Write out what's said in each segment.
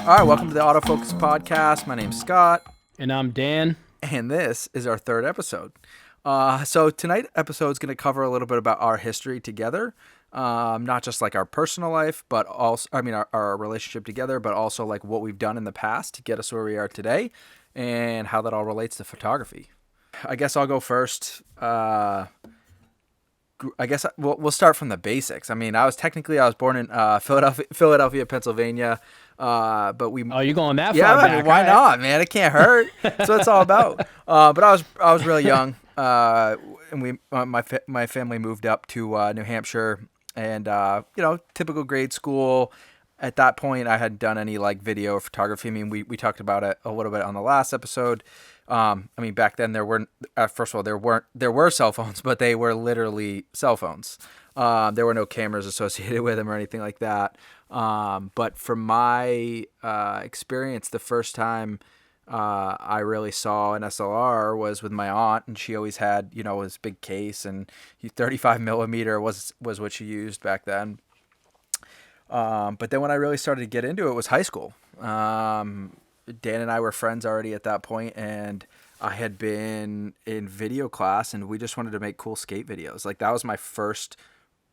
All right, welcome to the Autofocus podcast. My name's Scott, And I'm Dan. and this is our third episode. So tonight's episode is going to cover a little bit about our history together, not just like our personal life, but also, our relationship together, but also like what we've done in the past to get us where we are today, and how that all relates to photography. I guess I'll go first. I guess we'll start from the basics. I mean, I was born in Philadelphia, Pennsylvania. But we. Oh, you're going that Yeah, far I mean, back? why All right. not, man? It can't hurt. That's what it's all about. But I was really young, and my family moved up to New Hampshire, and typical grade school. At that point, I hadn't done any like video or photography. I mean, we talked about it a little bit on the last episode. Back then there weren't. First of all, there were cell phones, but they were literally cell phones. There were no cameras associated with them or anything like that. But from my experience, the first time I really saw an SLR was with my aunt, and she always had this big case, and 35 millimeter was what she used back then. But then when I really started to get into it was high school. Dan and I were friends already at that point, and I had been in video class, and we just wanted to make cool skate videos. Like, that was my first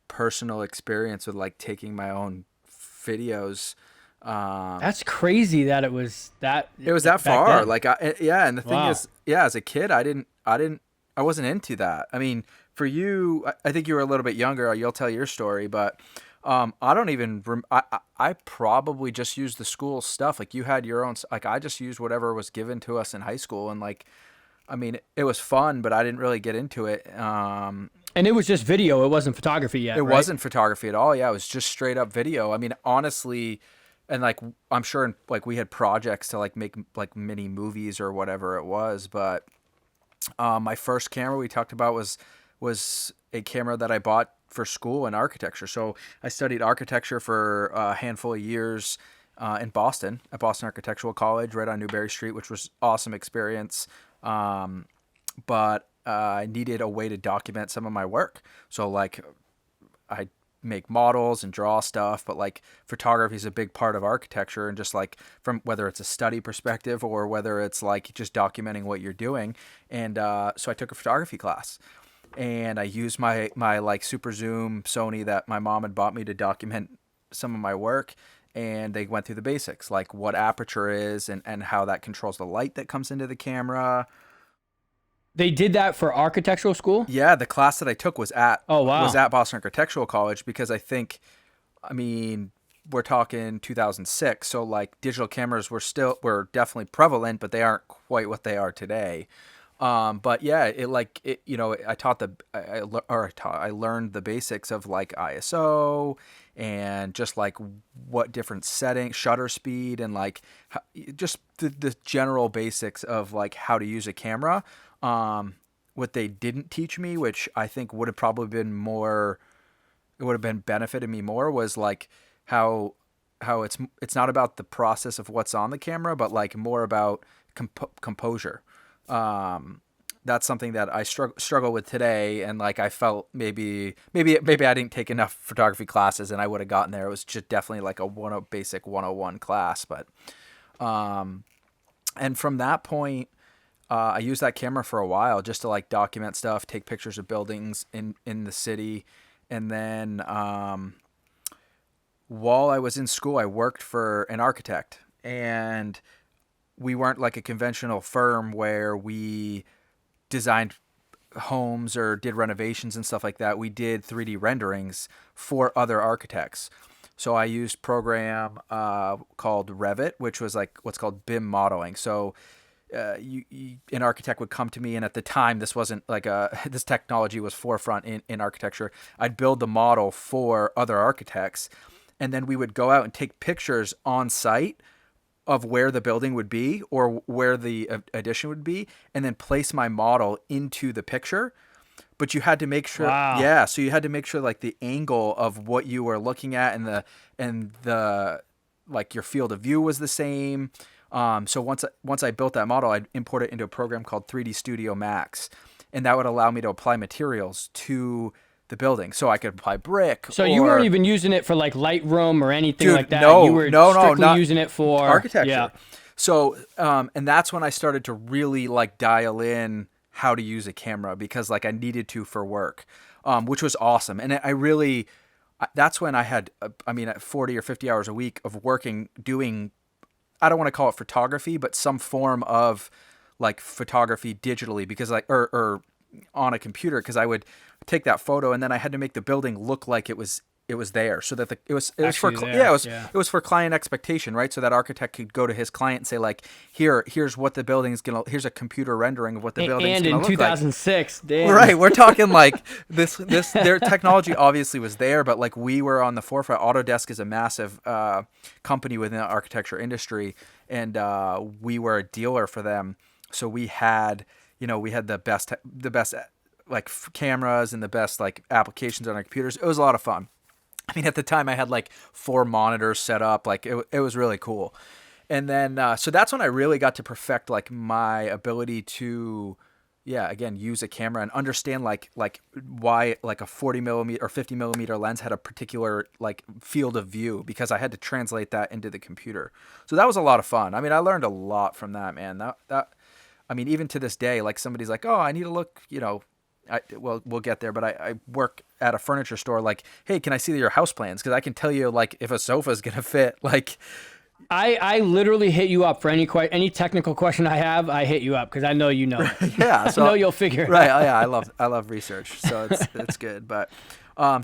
personal experience with like taking my own videos. That's crazy that it was that. It was that back far. then. Like, and the thing Wow. is, as a kid, I wasn't into that. I mean, for you, I think you were a little bit younger. You'll tell your story, but I don't even. I probably just used the school stuff. Like, you had your own. Like, I just used whatever was given to us in high school, and like, I mean, it was fun, but I didn't really get into it. And it was just video. It wasn't photography yet. It right? wasn't photography at all. Yeah, it was just straight up video. I mean, honestly, and like, I'm sure like we had projects to like make like mini movies or whatever it was, but my first camera we talked about was a camera that I bought for school in architecture. So I studied architecture for a handful of years in Boston at Boston Architectural College, right on Newberry Street, which was awesome experience. But I needed a way to document some of my work. So like, I make models and draw stuff, but like, photography is a big part of architecture, and just like, from whether it's a study perspective or whether it's like just documenting what you're doing. And so I took a photography class, and I used my like super zoom Sony that my mom had bought me to document some of my work. And they went through the basics, like what aperture is, and how that controls the light that comes into the camera. They did that for architectural school. Yeah, the class that I took was at Oh, wow. Boston Architectural College, because I mean, we're talking 2006, so like, digital cameras were definitely prevalent, but they aren't quite what they are today. But yeah, I learned the basics of like ISO, and just like what different settings, shutter speed, and like just the general basics of like how to use a camera. What they didn't teach me, which I think would have probably been more, it would have been benefited me more, was like how it's not about the process of what's on the camera, but like more about composure. That's something that I struggle with today, and like, I felt maybe I didn't take enough photography classes, and I would have gotten there. It was just definitely like a basic 101 class, but and from that point, I used that camera for a while just to like document stuff, take pictures of buildings in the city. And then while I was in school, I worked for an architect, and we weren't like a conventional firm where we designed homes or did renovations and stuff like that. We did 3D renderings for other architects. So I used program called Revit, which was like what's called BIM modeling. So an architect would come to me, and at the time, this wasn't like this technology was forefront in architecture. I'd build the model for other architects, and then we would go out and take pictures on site of where the building would be or where the addition would be, and then place my model into the picture. But you had to make sure, Wow. yeah. So you had to make sure like the angle of what you were looking at, and the like your field of view was the same. So once I built that model, I'd import it into a program called 3D Studio Max, and that would allow me to apply materials to the building. So I could apply brick. So you weren't even using it for like Lightroom or anything Dude, like that. no, You were no, strictly not using it for architecture. Yeah. So, and that's when I started to really like dial in how to use a camera, because like I needed to for work, which was awesome. And I really, that's when I had, 40 or 50 hours a week of working, doing, I don't want to call it photography, but some form of like photography digitally, because like, or on a computer, because I would take that photo and then I had to make the building look like it was there, so that it was Actually for there, it was for client expectation, right? So that architect could go to his client and say like, here's what the building's gonna, here's a computer rendering of what the building's and gonna in look 2006, like. damn. Right, we're talking like this their technology obviously was there, but like we were on the forefront. Autodesk is a massive company within the architecture industry, and we were a dealer for them. So we had the best like cameras and the best like applications on our computers. It was a lot of fun. I mean, at the time I had like 4 monitors set up. Like it was really cool. And then, so that's when I really got to perfect like my ability to, again, use a camera and understand like why like a 40 millimeter or 50 millimeter lens had a particular like field of view, because I had to translate that into the computer. So that was a lot of fun. I mean, I learned a lot from that, man. I mean, even to this day, like somebody's like, oh, I need to look, we'll get there, but I work at a furniture store. Like, hey, can I see your house plans? Because I can tell you like if a sofa is gonna fit. Like, I literally hit you up for any technical question I have. I hit you up because I know you know. Yeah, so I know you'll figure it right. out. Yeah, I love research, so it's good. But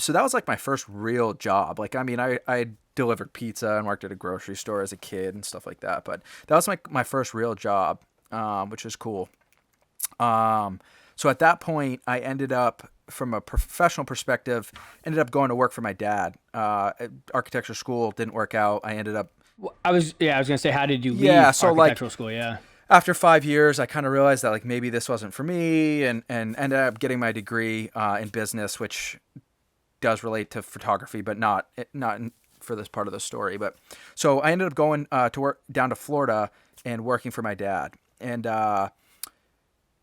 so that was like my first real job. Like, I mean, I delivered pizza and worked at a grocery store as a kid and stuff like that. But that was my first real job, which is cool. So at that point, I ended up, from a professional perspective, going to work for my dad. Architecture school didn't work out. I ended up. I was gonna say, how did you leave so architectural like, school? Yeah. After 5 years, I kind of realized that like maybe this wasn't for me, and ended up getting my degree in business, which does relate to photography, but not for this part of the story. But so I ended up going to work down to Florida and working for my dad, and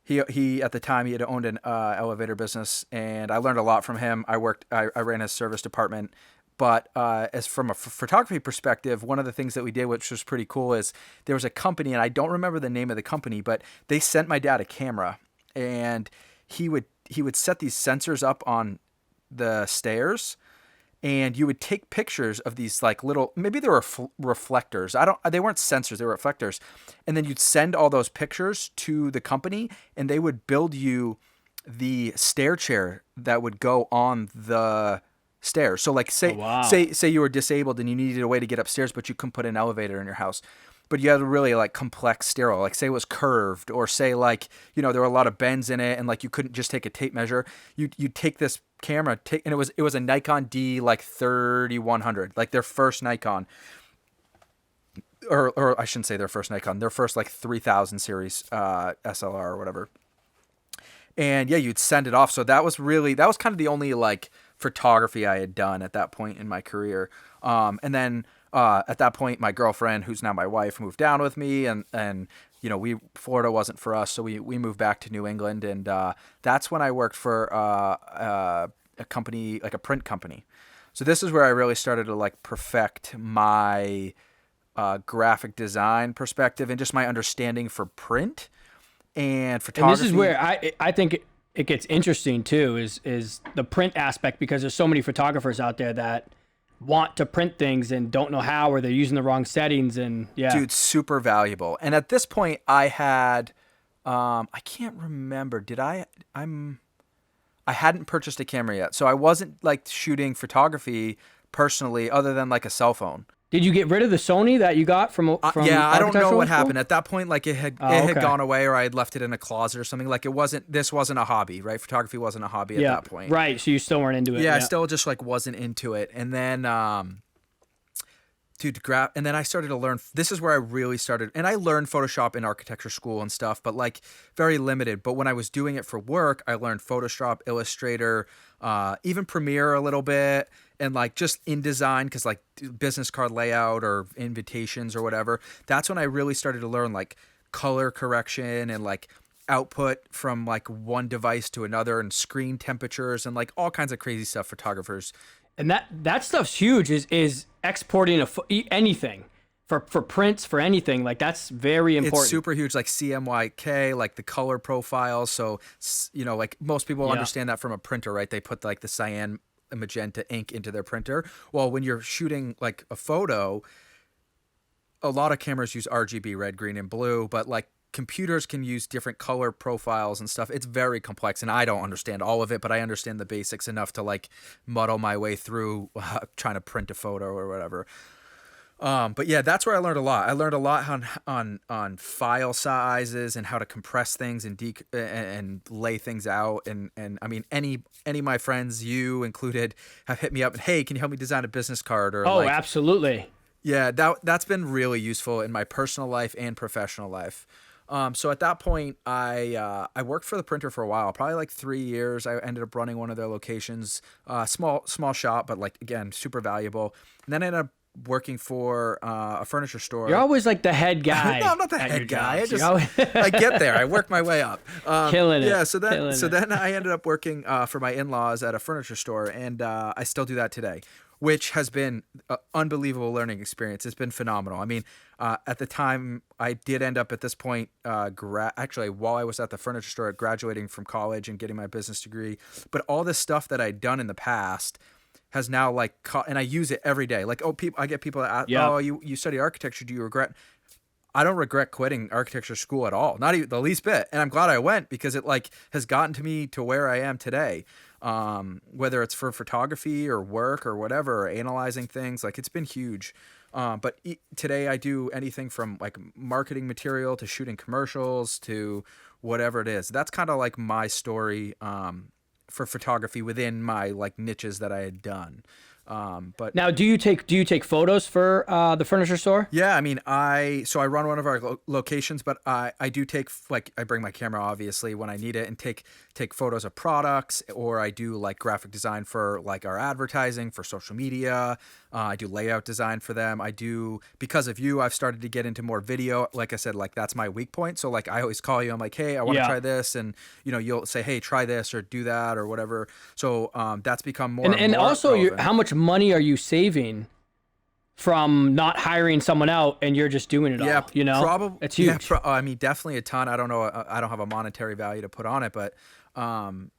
he at the time he had owned an elevator business, and I learned a lot from him. I ran his service department. But as from a photography perspective, one of the things that we did, which was pretty cool, is there was a company, and I don't remember the name of the company, but they sent my dad a camera, and he would set these sensors up on the stairs, and you would take pictures of these like little, maybe they were reflectors. They weren't sensors, they were reflectors. And then you'd send all those pictures to the company, and they would build you the stair chair that would go on the stairs. So like say you were disabled and you needed a way to get upstairs, but you couldn't put an elevator in your house, but you had a really like complex stairwell, like say it was curved, or say like, there were a lot of bends in it, and like you couldn't just take a tape measure. You take this camera, and it was a Nikon D like 3100, like their first Nikon, or I shouldn't say their first Nikon, their first like 3000 series SLR or whatever. And yeah, you'd send it off. So that was kind of the only like photography I had done at that point in my career. And then at that point, my girlfriend, who's now my wife, moved down with me, and Florida wasn't for us, so we moved back to New England, and that's when I worked for a company, like a print company. So this is where I really started to like perfect my graphic design perspective and just my understanding for print and photography. And this is where I think it gets interesting too, is the print aspect, because there's so many photographers out there that want to print things and don't know how, or they're using the wrong settings, and Dude, super valuable. And at this point I had I can't remember, I hadn't purchased a camera yet, so I wasn't like shooting photography personally other than like a cell phone. Did you get rid of the Sony that you got from yeah, I don't know what school? happened at that point. Like it had gone away, or I had left it in a closet or something. Like this wasn't a hobby, right? Photography wasn't a hobby at that point. Right. So you still weren't into it. Yeah, I still just like wasn't into it. And then and then I started to learn. This is where I really started, and I learned Photoshop in architecture school and stuff, but like very limited. But when I was doing it for work, I learned Photoshop, Illustrator, even Premiere a little bit, and like just InDesign, because like business card layout or invitations or whatever. That's when I really started to learn like color correction and like output from like one device to another and screen temperatures and like all kinds of crazy stuff photographers. And that stuff's huge. Is exporting anything for prints, for anything, like that's very important. It's super huge, like CMYK, like the color profiles. So, like most people understand that from a printer, right? They put like the cyan magenta ink into their printer. Well, when you're shooting like a photo, a lot of cameras use RGB, red, green, and blue, but like computers can use different color profiles and stuff. It's very complex, and I don't understand all of it, but I understand the basics enough to like muddle my way through trying to print a photo or whatever. But yeah, that's where I learned a lot. I learned a lot on file sizes and how to compress things and lay things out. And I mean, any of my friends, you included, have hit me up and, hey, can you help me design a business card? Or absolutely. Yeah, that's been really useful in my personal life and professional life. So at that point, I worked for the printer for a while, probably like 3 years. I ended up running one of their locations, small shop, but like, again, super valuable. And then I ended up working for a furniture store. You're always like the head guy. No, I'm not the head guy. I get there. I work my way up. Killing it. Yeah. So then I ended up working for my in-laws at a furniture store, and I still do that today, which has been an unbelievable learning experience. It's been phenomenal. I mean, at the time, I did end up at this point, actually, while I was at the furniture store, graduating from college and getting my business degree. But all this stuff that I'd done in the past has now like caught, and I use it every day. Like, I get people that ask, oh, you studied architecture. Do you regret? I don't regret quitting architecture school at all. Not even the least bit. And I'm glad I went because it like has gotten to me to where I am today. Whether it's for photography or work or whatever, or analyzing things, like it's been huge. But today I do anything from like marketing material to shooting commercials to whatever it is. That's kind of like my story, for photography within my like niches that I had done. But now, do you take photos for the furniture store? Yeah, I mean, I run one of our locations, but I do take, like, I bring my camera obviously when I need it and take photos of products, or I do like graphic design for like our advertising for social media. I do layout design for them. I do, because of you, I've started to get into more video. Like I said, like that's my weak point. So like I always call you. I'm like, hey, I want to try this, and you'll say, hey, try this or do that or whatever. So that's become more and more also relevant. How much money are you saving from not hiring someone out and you're just doing it all? Probably. It's huge. Yeah, I mean, definitely a ton. I don't know. I don't have a monetary value to put on it, but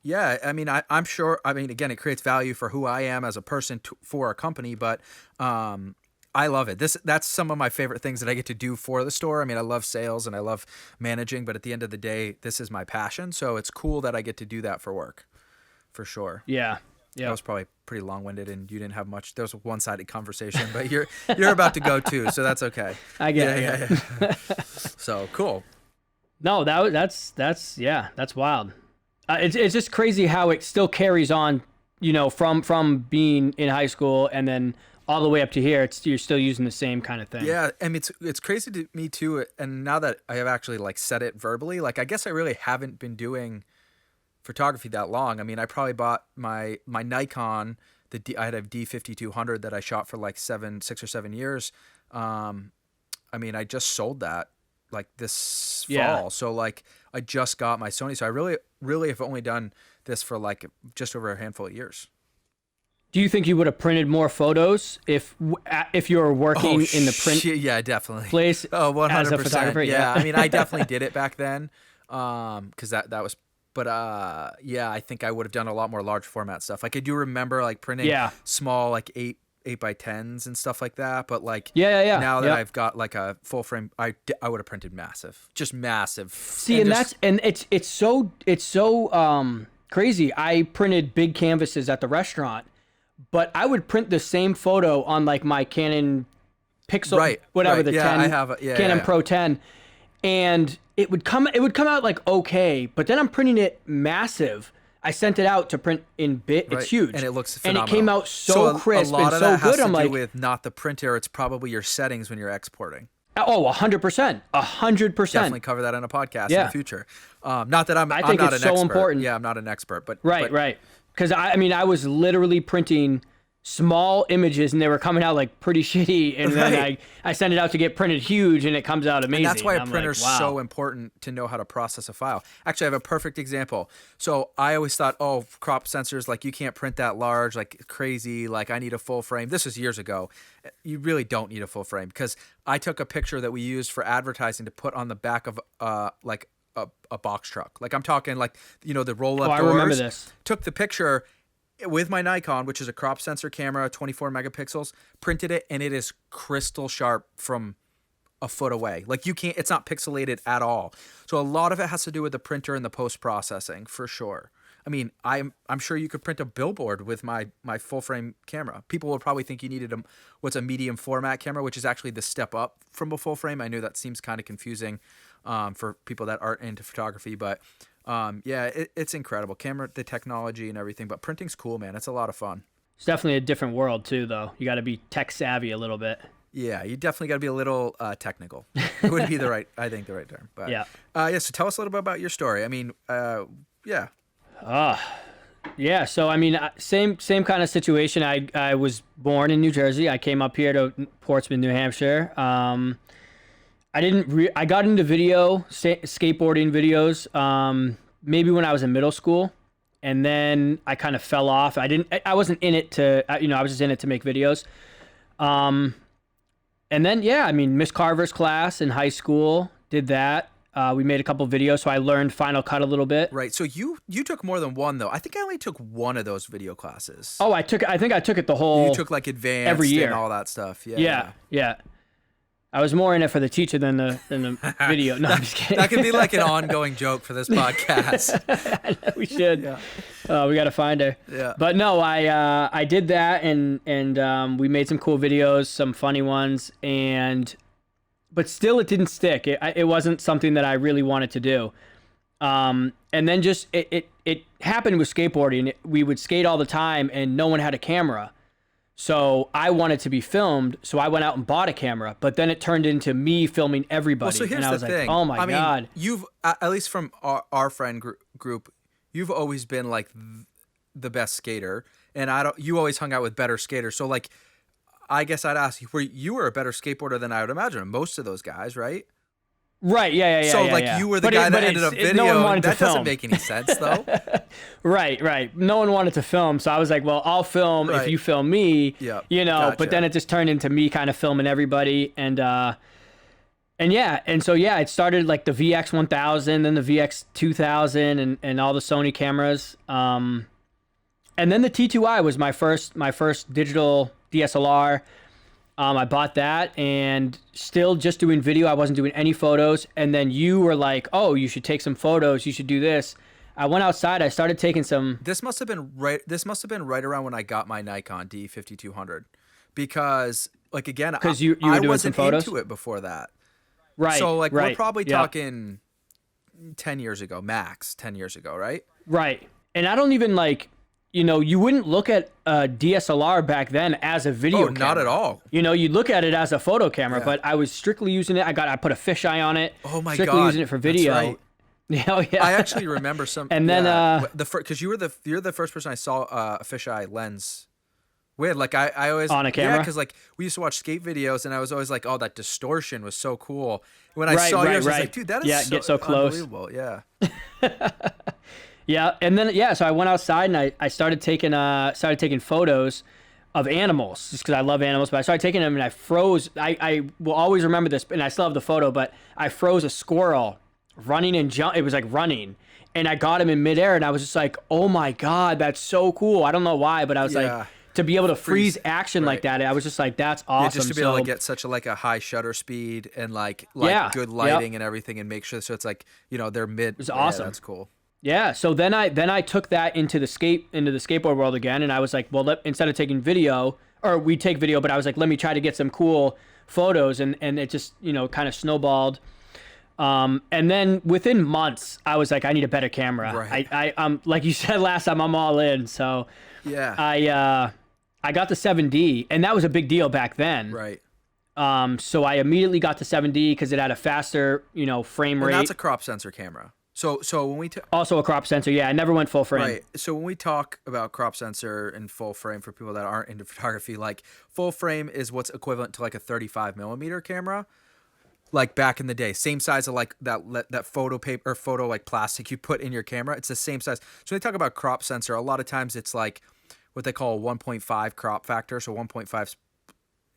yeah, I mean, I'm sure, I mean, again, it creates value for who I am as a person for a company, but I love it. That's some of my favorite things that I get to do for the store. I mean, I love sales and I love managing, but at the end of the day, this is my passion. So it's cool that I get to do that for work, for sure. Yeah. That was probably pretty long-winded, and you didn't have much. There was a one-sided conversation, but you're about to go too, so that's okay. I get it. Yeah. So cool. No, that's wild. It's just crazy how it still carries on, from being in high school and then all the way up to here. You're still using the same kind of thing. Yeah, I mean, it's crazy to me too. And now that I have actually like said it verbally, like I guess I really haven't been doing photography that long. I mean, I probably bought my Nikon. I had a D5200 that I shot for like 6 or 7 years. I mean, I just sold that like this fall. So like I just got my Sony. So I really have only done this for like just over a handful of years. Do you think you would have printed more photos if you were working in the print? Yeah, definitely. Place 100%. As a photographer? Yeah. I mean, I definitely did it back then. Cause that was, but yeah, I think I would have done a lot more large format stuff. Like I do remember like printing small, like 8 by 10s and stuff like that. But like, now that I've got like a full frame, I would have printed massive, just massive. See, and it's so crazy. I printed big canvases at the restaurant, but I would print the same photo on like my Canon Pixel, the 10, I have Canon Pro 10. And it would come out like okay, but then I'm printing it massive. I sent it out to print in bit. It's huge, and it looks phenomenal. And it came out so crisp a lot and of so that has good. I'm to like, do with not the printer. It's probably your settings when you're exporting. Oh, 100%, 100%. Definitely cover that on a podcast in the future. Not that I think not it's an so expert. important. Yeah, I'm not an expert, but right. Because I mean, I was literally printing small images and they were coming out like pretty shitty, and then I send it out to get printed huge and it comes out amazing. And that's why a I'm printer's like, wow. so important to know how to process a file. Actually, I have a perfect example. So I always thought, oh, crop sensors, like you can't print that large, like crazy, like I need a full frame. This was years ago. You really don't need a full frame, because I took a picture that we used for advertising to put on the back of like a box truck. Like I'm talking like, you know, the roll up doors. I remember this. Took the picture with my Nikon, which is a crop sensor camera, 24 megapixels, printed it, and it is crystal sharp from a foot away. Like you can't, it's not pixelated at all. So a lot of it has to do with the printer and the post-processing, for sure. I mean, I'm sure you could print a billboard with my full frame camera. People would probably think you needed what's a medium format camera, which is actually the step up from a full frame. I know that seems kind of confusing for people that aren't into photography, but yeah, it's incredible. The technology and everything, but printing's cool, man. It's a lot of fun. It's definitely a different world too, though. You got to be tech savvy a little bit. Yeah, you definitely got to be a little technical. It would be the right term. But yeah. Yeah. So tell us a little bit about your story. I mean, yeah. Yeah. So I mean, same kind of situation. I was born in New Jersey. I came up here to Portsmouth, New Hampshire. I got into skateboarding videos, maybe when I was in middle school, and then I kind of fell off. I wasn't in it to, I was just in it to make videos. And then, yeah, I mean, Miss Carver's class in high school, did that. We made a couple videos, so I learned Final Cut a little bit. Right. So you took more than one, though. I think I only took one of those video classes. Oh, I think I took it the whole. You took like advanced every year and all that stuff. Yeah. I was more in it for the teacher than the video. No, I'm just kidding. That could be like an ongoing joke for this podcast. We should. Yeah. We got to find her. Yeah. But no, I did that, and we made some cool videos, some funny ones, but still it didn't stick. It wasn't something that I really wanted to do. And then just it happened with skateboarding. We would skate all the time, and no one had a camera. So I wanted to be filmed, so I went out and bought a camera. But then it turned into me filming everybody. Well, so here's and I was the like, thing. oh my God. Mean, you've, at least from our friend group, you've always been like the best skater, and you always hung out with better skaters. So like, I guess I'd ask you, you were a better skateboarder than I would imagine most of those guys, right? Right, yeah. So you were the guy that ended up video. No one wanted that to film. Doesn't make any sense, though. Right. No one wanted to film, so I was like, well, I'll film if you film me. Yeah. Gotcha. But then it just turned into me kind of filming everybody, and so it started like the VX1000, then the VX2000, and all the Sony cameras. And then the T2i was my first digital DSLR. I bought that, and still just doing video. I wasn't doing any photos. And then you were like, oh, you should take some photos. You should do this. I went outside. I started taking some. This must have been right around when I got my Nikon D5200, because like again, you were doing wasn't some photos into it before that. Right. So like we're probably talking 10 years ago, max 10 years ago, right? Right. And I don't even like. You wouldn't look at a DSLR back then as a video camera. Not at all. You'd look at it as a photo camera, but I was strictly using it. I put a fisheye on it. Oh my strictly God. Using it for video. That's right. Yeah. I actually remember some. And then because you're the first person I saw a fisheye lens with. Like I always on a camera. Yeah, because like we used to watch skate videos, and I was always like, oh, that distortion was so cool. When I saw yours, I was like, dude, that is get so close. Unbelievable. Yeah. Yeah, and then so I went outside and I started taking photos of animals just because I love animals. But I started taking them and I froze. I will always remember this, and I still have the photo. But I froze a squirrel running and jump. It was like running, and I got him in midair, and I was just like, oh my God, that's so cool. I don't know why, but I was like, to be able to freeze action like that, I was just like, that's awesome. Yeah, just to be able to get such a high shutter speed and like good lighting and everything, and make sure so it's like they're mid. It was awesome. That's cool. Yeah, so then I took that into the skateboard world again, and I was like, well, instead of taking video, or we take video, but I was like, let me try to get some cool photos, and it just kind of snowballed. And then within months, I was like, I need a better camera. Right. I like you said last time, I'm all in. So yeah, I got the 7D, and that was a big deal back then. Right. So I immediately got the 7D because it had a faster frame rate. And that's a crop sensor camera. So when we Also a crop sensor. Yeah, I never went full frame. right, so when we talk about crop sensor and full frame for people that aren't into photography, like full frame is what's equivalent to like a 35 millimeter camera. Like back in the day, same size of like that photo paper or photo like plastic you put in your camera. It's the same size. So when they talk about crop sensor, a lot of times it's like what they call a 1.5 crop factor. So 1.5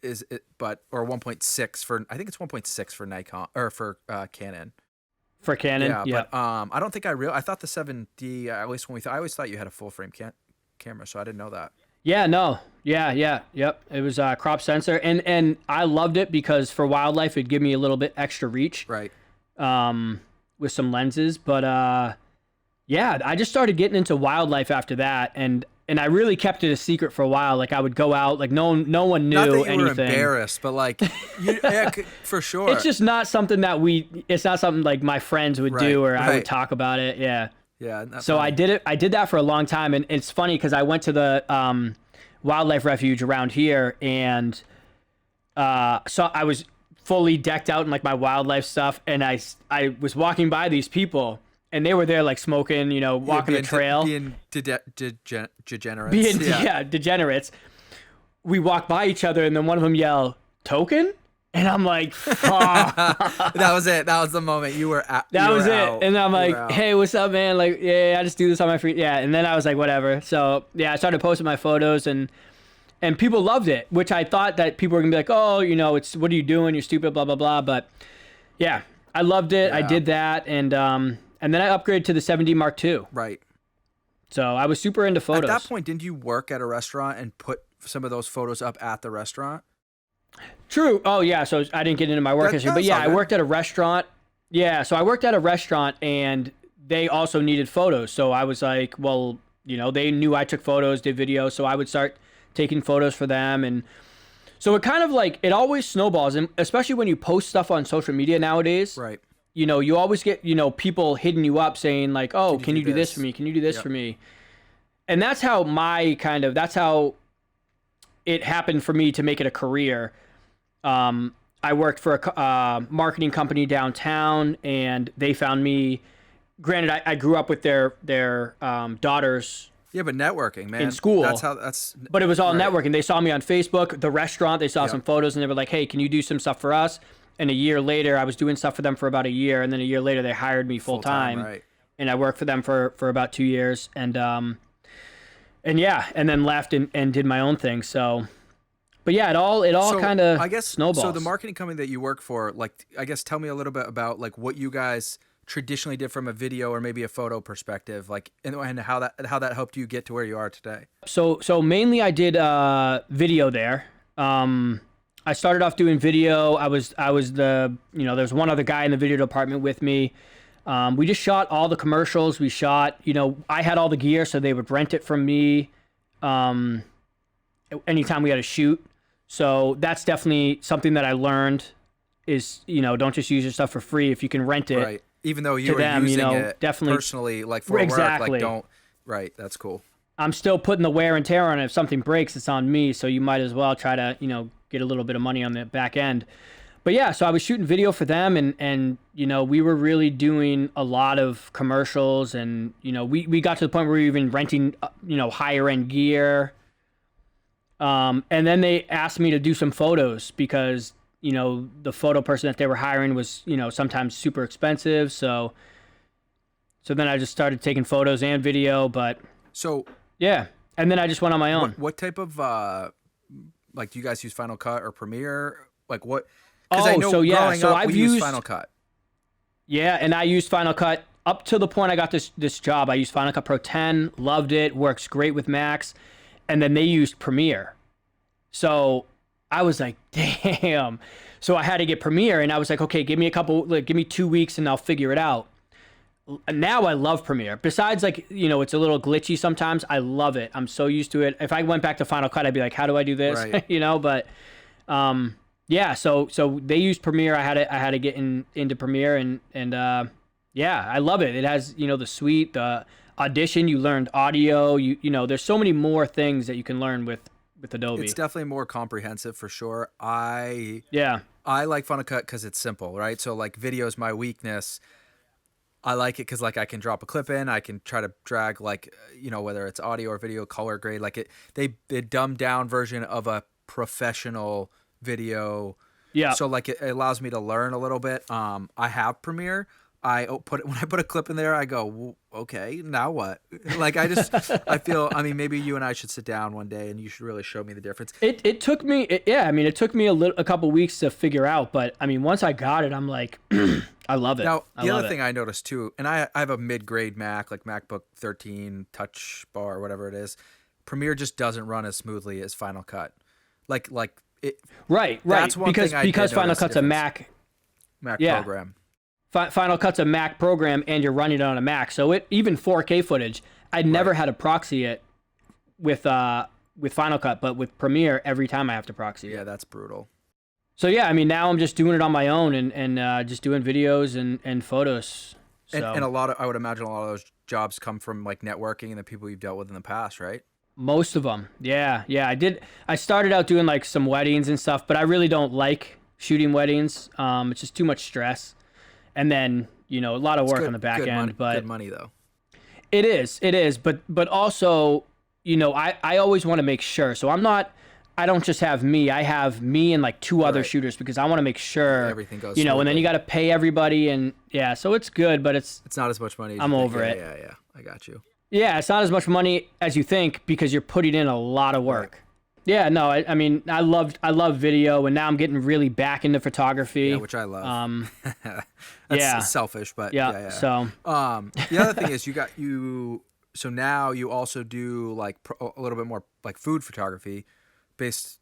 is it, but or 1.6 for I think it's 1.6 for Nikon or for Canon. For Canon, Yeah, yeah. but I don't think I thought the 7D at least I always thought you had a full frame camera, so I didn't know that. Yeah, no. Yeah, yep. It was a crop sensor, and I loved it because for wildlife it'd give me a little bit extra reach Right. with some lenses, but yeah, I just started getting into wildlife after that, and I really kept it a secret for a while. Like I would go out, like no one knew Not that you anything. were embarrassed, but like yeah, for sure. It's just not something that it's not something like my friends would do or I would talk about it. Yeah. Yeah. So I did that for a long time, and it's funny because I went to the wildlife refuge around here, and so I was fully decked out in like my wildlife stuff, and I was walking by these people, and they were there like smoking, walking the trail, being degenerates. Degenerates. We walked by each other, and then one of them yelled, "Token?" And I'm like, fuck. That was it. That was the moment you were out. That was it. And I'm like, hey, what's up, man? Like, yeah, I just do this on my free. Yeah. And then I was like, whatever. So yeah, I started posting my photos, and people loved it, which I thought that people were gonna be like, oh, it's, what are you doing? You're stupid, blah, blah, blah. But yeah, I loved it. Yeah. I did that. And then I upgraded to the 7D Mark II. Right. So I was super into photos. At that point, didn't you work at a restaurant and put some of those photos up at the restaurant? True. Oh yeah. So I didn't get into my work history, but yeah, I worked at a restaurant. Yeah. So I worked at a restaurant, and they also needed photos. So I was like, well, they knew I took photos, did videos, so I would start taking photos for them. And so it kind of like, it always snowballs, and especially when you post stuff on social media nowadays. Right. You always get, people hitting you up saying like, oh, can you do this for me? Can you do this for me? And that's how that's how it happened for me to make it a career. I worked for a marketing company downtown, and they found me. Granted, I grew up with their daughters. Yeah, but networking, man. In school. But it was all networking. They saw me on Facebook, the restaurant. They saw some photos, and they were like, hey, can you do some stuff for us? And a year later, I was doing stuff for them for about a year, and then a year later, they hired me full time. Right. And I worked for them for about 2 years, and yeah, and then left and did my own thing. So. But yeah, it all kind of snowballs. So the marketing company that you work for, like, I guess tell me a little bit about like what you guys traditionally did from a video or maybe a photo perspective, like, and how that helped you get to where you are today. So mainly I did video there. I started off doing video. I was the there's one other guy in the video department with me. We just shot all the commercials. We shot, I had all the gear, so they would rent it from me. Anytime we had a shoot. So that's definitely something that I learned is, don't just use your stuff for free. If you can rent it. Right. Even though you were using it definitely personally, like for work, like don't. Right. That's cool. I'm still putting the wear and tear on it. If something breaks, it's on me. So you might as well try to, get a little bit of money on the back end. But yeah, so I was shooting video for them, and we were really doing a lot of commercials, and, we got to the point where we were even renting, higher end gear. And then they asked me to do some photos because, the photo person that they were hiring was, sometimes super expensive. So then I just started taking photos and video, but yeah. And then I just went on my own. What type of, like, do you guys use Final Cut or Premiere? Like what? Because I know growing up, we used Final Cut. Yeah. And I used Final Cut up to the point I got this job. I used Final Cut Pro 10, loved it, works great with Max. And then they used Premiere. So I was like, damn. So I had to get Premiere, and I was like, okay, give me 2 weeks and I'll figure it out. Now I love Premiere. Besides, like, it's a little glitchy sometimes. I love it. I'm so used to it. If I went back to Final Cut, I'd be like, how do I do this? Right. But yeah, so they used Premiere. I had to get into Premiere, and yeah, I love it. It has, the suite, the Audition, you learned audio, there's so many more things that you can learn with Adobe. It's definitely more comprehensive for sure. I like Final Cut because it's simple, right? So like video is my weakness. I like it because like I can drop a clip in, I can try to drag like whether it's audio or video color grade, like they dumbed down version of a professional video, Yeah. so like it allows me to learn a little bit. I have Premiere. When I put a clip in there, I go, "Well, okay, now what?" Like I feel. I mean, maybe you and I should sit down one day, and you should really show me the difference. It took me, yeah, I mean, it took me a couple weeks to figure out, but I mean, once I got it, I'm like, I love it. Now, the other it. thing I noticed too, and I have a mid-grade Mac, like MacBook 13 Touch Bar, whatever it is. Premiere just doesn't run as smoothly as Final Cut. Like it. Right. That's one because thing I did because Final notice Cut's the a difference. Mac Mac program. Final Cut's a Mac program, and you're running it on a Mac. So it even 4K footage, I never had to proxy it with Final Cut, but with Premiere, every time I have to proxy it. Yeah, that's brutal. So yeah, I mean, now I'm just doing it on my own and just doing videos and photos. So. And I would imagine a lot of those jobs come from like networking and the people you've dealt with in the past, right? Most of them, yeah. I started out doing like some weddings and stuff, but I really don't like shooting weddings. It's just too much stress, and then a lot of work on the back end. But good money though. It is. But also, I always want to make sure. So I don't just have me. I have me and like two other shooters because I want to make sure everything goes. And then you got to pay everybody, and yeah, so it's good, but it's not as much money. As I'm over it. Yeah. I got you. Yeah, it's not as much money as you think because you're putting in a lot of work. Right. Yeah, no, I mean, I love video, and now I'm getting really back into photography. Yeah, which I love. That's selfish, but yeah. So, the other thing is so now you also do like a little bit more like food photography based.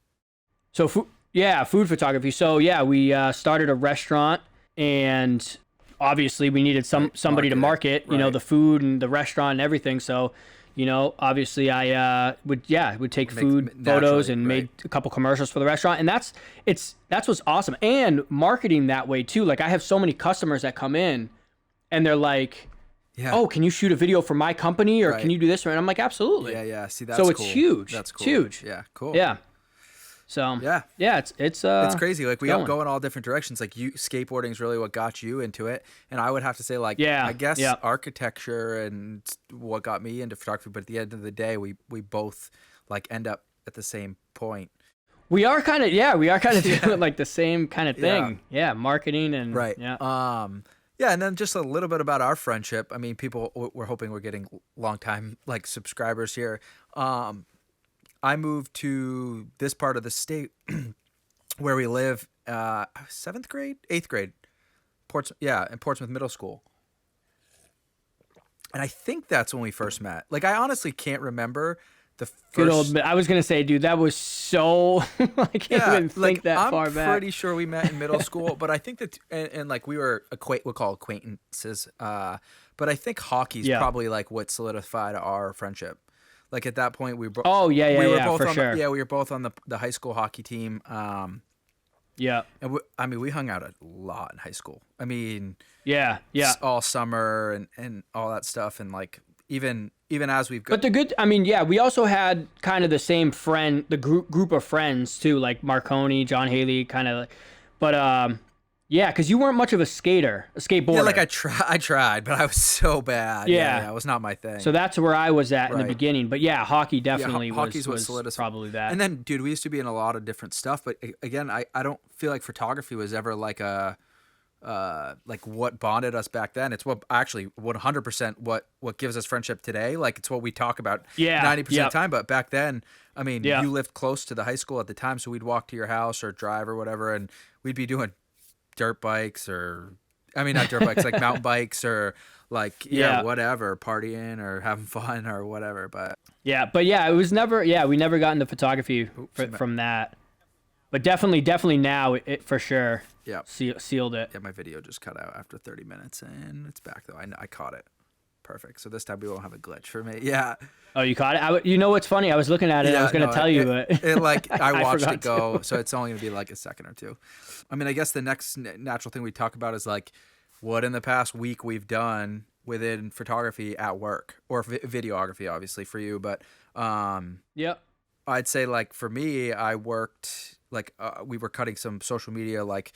So food photography. So yeah, we started a restaurant, and obviously we needed somebody to market, the food and the restaurant and everything. So, obviously I would take food photos and made a couple commercials for the restaurant. And that's what's awesome. And marketing that way too. Like I have so many customers that come in and they're like, oh, can you shoot a video for my company or can you do this? And I'm like, absolutely. Yeah. See, that's so it's cool. huge. That's cool. It's huge. Yeah. Cool. Yeah. So it's crazy. Like we go in all different directions. Like skateboarding is really what got you into it, and I would have to say like I guess architecture and what got me into photography. But at the end of the day, we both like end up at the same point. We are kind of doing like the same kind of thing. Yeah, marketing and Yeah, and then just a little bit about our friendship. I mean, we're hoping we're getting long time like subscribers here. I moved to this part of the state where we live, 8th grade, in Portsmouth Middle School. And I think that's when we first met. Like, I honestly can't remember the first. I was gonna say, dude, that was so. I can't even think that far back. I'm pretty sure we met in middle school, but I think that and like we were we'll call acquaintances. But I think hockey's probably like what solidified our friendship. Like at that point, we were both for sure. We were both on the high school hockey team. And we hung out a lot in high school. I mean, all summer and all that stuff, and like even as we've got. But we also had kind of the same the group of friends too, like Marconi, John Haley, kind of, but because you weren't much of a skateboarder. Yeah, like I tried, but I was so bad. Yeah, it was not my thing. So that's where I was at in the beginning. But yeah, hockey definitely was probably that. And then, dude, we used to be in a lot of different stuff. But again, I don't feel like photography was ever like like what bonded us back then. It's what actually 100% what gives us friendship today. Like it's what we talk about 90% of the time. But back then, I mean, you lived close to the high school at the time, so we'd walk to your house or drive or whatever, and we'd be doing dirt bikes not dirt bikes, like mountain bikes or like, whatever, partying or having fun or whatever. But it was never, we never got into photography from that. But definitely now it for sure sealed it. Yeah, my video just cut out after 30 minutes and it's back though. I caught it. Perfect. So this time we won't have a glitch for me. Yeah. Oh, you caught it? You know what's funny? I was looking at it. I was going to tell you, but I watched it go, so it's only going to be like a second or two. I mean, I guess the next natural thing we talk about is like what in the past week we've done within photography at work or videography, obviously for you. But I'd say like for me, I worked like we were cutting some social media, like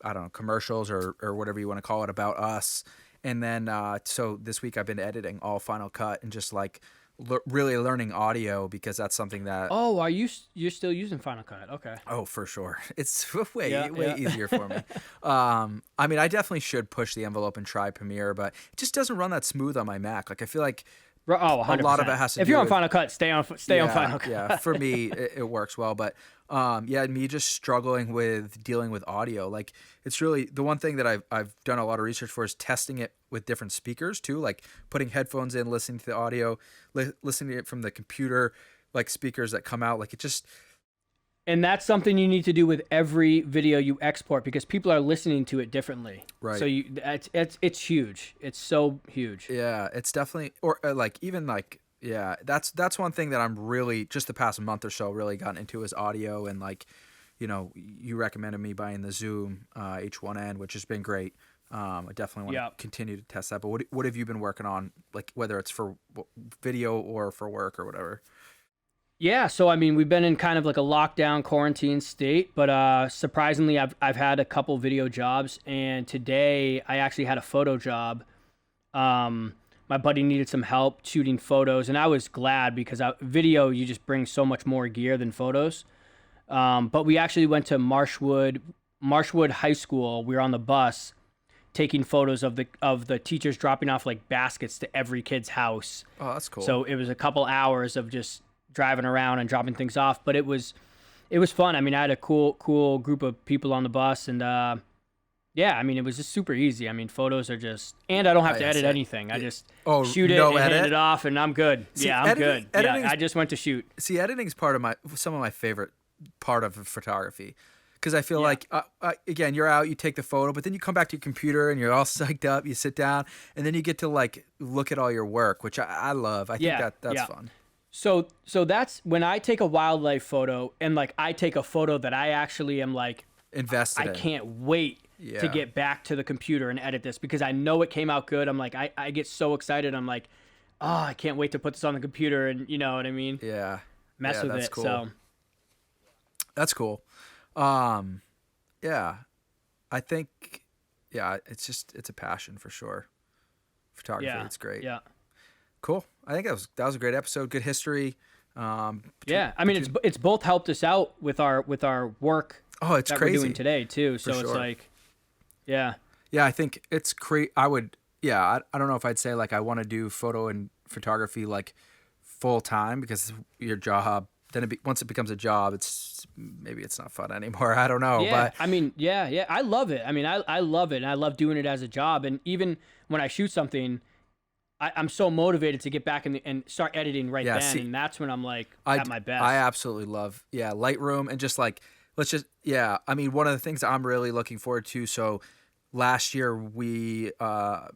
I don't know, commercials or whatever you want to call it about us. And then so this week I've been editing all Final Cut and just like really learning audio because that's something that Oh, you're still using Final Cut? Okay. oh, for sure. It's Yeah, way yeah. easier for me. I mean, I definitely should push the envelope and try Premiere, but it just doesn't run that smooth on my Mac. Like I feel like Oh, a lot of 100%. it has to If do you're on with Final Cut, stay on Final Cut. yeah. For me, it works well, but yeah, me just struggling with dealing with audio. Like it's really the one thing that I've done a lot of research for is testing it with different speakers too, like putting headphones in, listening to the audio, listening to it from the computer, like speakers that come out. Like it just And that's something you need to do with every video you export because people are listening to it differently. right. So it's huge. It's so huge. Yeah, it's definitely or like even like yeah, that's one thing that I'm really just the past month or so really gotten into is audio and like, you know, you recommended me buying the Zoom H1N, which has been great. I definitely want to continue to test that. But what have you been working on, like whether it's for video or for work or whatever? Yeah, so I mean, we've been in kind of like a lockdown quarantine state, but surprisingly, I've had a couple video jobs, and today I actually had a photo job. My buddy needed some help shooting photos, and I was glad because video you just bring so much more gear than photos. But we actually went to Marshwood High School. We were on the bus taking photos of the teachers dropping off like baskets to every kid's house. Oh, that's cool. So it was a couple hours of just driving around and dropping things off, but it was fun. I mean, I had a cool group of people on the bus, and yeah, I mean, it was just super easy. I mean, photos are just, and I don't have to edit anything. I just shoot it and hand it off, and I'm good. See, yeah, I'm good. Yeah, I just went to shoot. See, editing is part of some of my favorite part of photography. Because I feel like, again, you're out, you take the photo, but then you come back to your computer and you're all psyched up, you sit down, and then you get to like look at all your work, which I love. I think that's fun. So that's when I take a wildlife photo and like I take a photo that I actually am like invested in. I can't wait to get back to the computer and edit this because I know it came out good. I'm like, I get so excited. I'm like, oh, I can't wait to put this on the computer and you know what I mean? Yeah. Mess with that's it. Cool. So that's cool. Yeah. I think it's a passion for sure. Photography, it's great. Yeah. Cool. I think that was a great episode. Good history. Yeah, I mean it's both helped us out with our work. Oh, it's that crazy. we're doing today too. So it's like, yeah. Yeah, I think it's great. I would. Yeah, I don't know if I'd say like I want to do photo and photography like full time because your job. Then once it becomes a job, maybe it's not fun anymore. I don't know. Yeah, but I mean, yeah, I love it. I mean, I love it, and I love doing it as a job. And even when I shoot something, I'm so motivated to get back and start editing then, and that's when I'm like at my best. I absolutely love Lightroom and just like I mean, one of the things I'm really looking forward to. So last year we a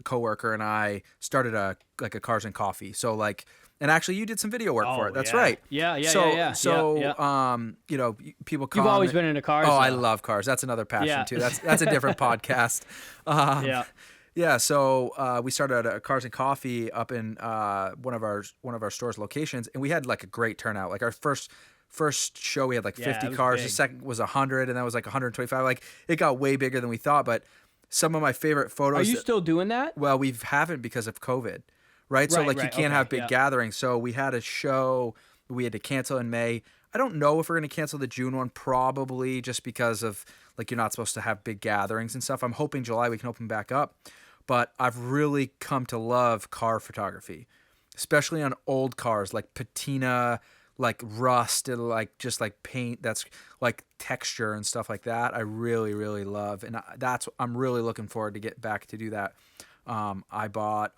coworker and I started a Cars and Coffee. So like. And actually, you did some video work for it. That's right. Yeah. So, you know, people come. You've always been into cars. Oh, though. I love cars. That's another passion too. That's a different podcast. Yeah. So we started a Cars and Coffee up in one of our store's locations, and we had like a great turnout. Like our first show, we had like 50 cars. Big. The second was 100, and that was like 125. Like it got way bigger than we thought. But some of my favorite photos. Are you still doing that? Well, we haven't because of COVID. Right. So like you can't have big gatherings. So we had a show we had to cancel in May. I don't know if we're going to cancel the June one, probably just because of like, you're not supposed to have big gatherings and stuff. I'm hoping July we can open back up, but I've really come to love car photography, especially on old cars, like patina, like rust and like, just like paint. That's like texture and stuff like that. I really, really love. And I'm really looking forward to get back to do that. I bought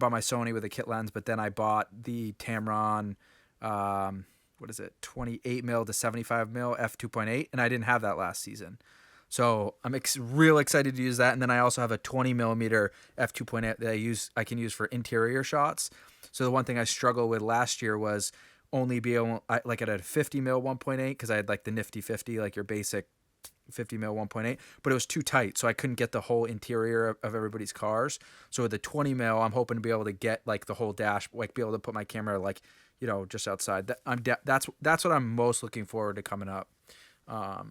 my Sony with a kit lens, but then I bought the Tamron, 28 mil to 75 mil f2.8, and I didn't have that last season. So I'm real excited to use that. And then I also have a 20 millimeter f2.8 that I can use for interior shots. So the one thing I struggled with last year was only be able, I had a 50 mil 1.8 because I had like the nifty 50, like your basic 50 mil 1.8, but it was too tight, so I couldn't get the whole interior of everybody's cars. So with the 20 mil, I'm hoping to be able to get like the whole dash, like be able to put my camera like, you know, just outside. That's what I'm most looking forward to coming up.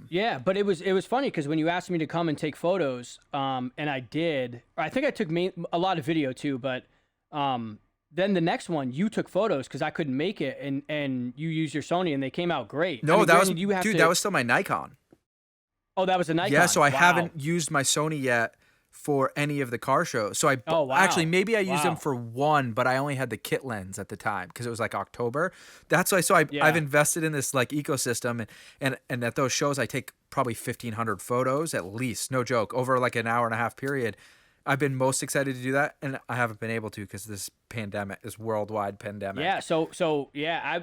Yeah, but it was funny because when you asked me to come and take photos, and I did. I think I took a lot of video too, but then the next one you took photos because I couldn't make it, and you used your Sony and they came out great. No, I mean, that was granted, you have dude. to. That was still my Nikon. Oh, that was a Nikon. Yeah, so I Wow. haven't used my Sony yet for any of the car shows. So Oh, wow. actually maybe I used them Wow. for one, but I only had the kit lens at the time because it was like October. That's why. So Yeah. I've invested in this like ecosystem, and at those shows I take probably 1,500 photos at least, no joke, over like an hour and a half period. I've been most excited to do that, and I haven't been able to because this pandemic, this worldwide pandemic. Yeah, so yeah,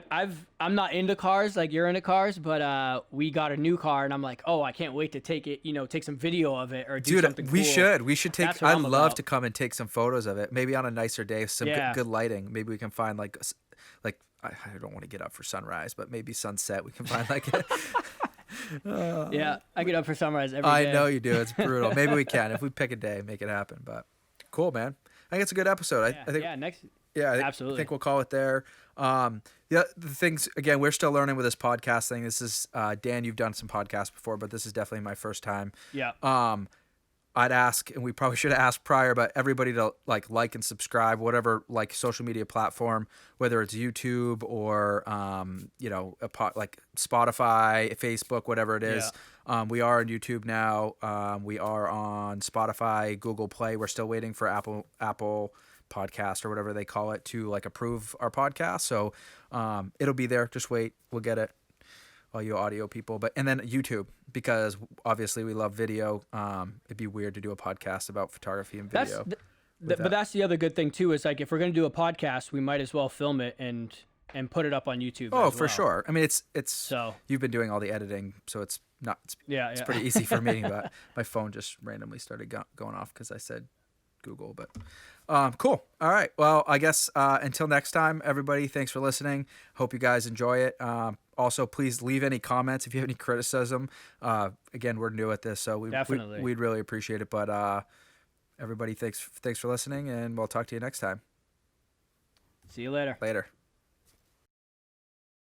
I'm not into cars like you're into cars, but we got a new car and I'm like, oh, I can't wait to take it, take some video of it or do something we cool. should take. That's what I'd I'm love about. to come and take some photos of it. Maybe on a nicer day, some Yeah. good lighting. Maybe we can find like I don't want to get up for sunrise, but maybe sunset. We can find like. Yeah, I get up for sunrise every day. I know you do. It's brutal. Maybe we can if we pick a day, make it happen. But cool, man. I think it's a good episode. Yeah, I think. yeah, next. Yeah, Absolutely. I think we'll call it there. The things again, we're still learning with this podcast thing. This is Dan. You've done some podcasts before, but this is definitely my first time. Yeah. I'd ask, and we probably should have asked prior, but everybody to like and subscribe, whatever like social media platform, whether it's YouTube or like Spotify, Facebook, whatever it is. Yeah. We are on YouTube now. We are on Spotify, Google Play. We're still waiting for Apple Podcast or whatever they call it to like approve our podcast. So it'll be there. Just wait. We'll get it. All you audio people, and then YouTube, because obviously we love video. It'd be weird to do a podcast about photography and video. But that's the other good thing too, is like if we're gonna do a podcast, we might as well film it and put it up on YouTube. Oh, as for well. sure. I mean, it's So you've been doing all the editing, so it's not. It's yeah. pretty easy for me. But my phone just randomly started going off because I said Google. But cool. All right. Well, I guess until next time, everybody. Thanks for listening. Hope you guys enjoy it. Also, please leave any comments if you have any criticism. Again, we're new at this, so we'd really appreciate it. But everybody, thanks for listening, and we'll talk to you next time. See you later. Later.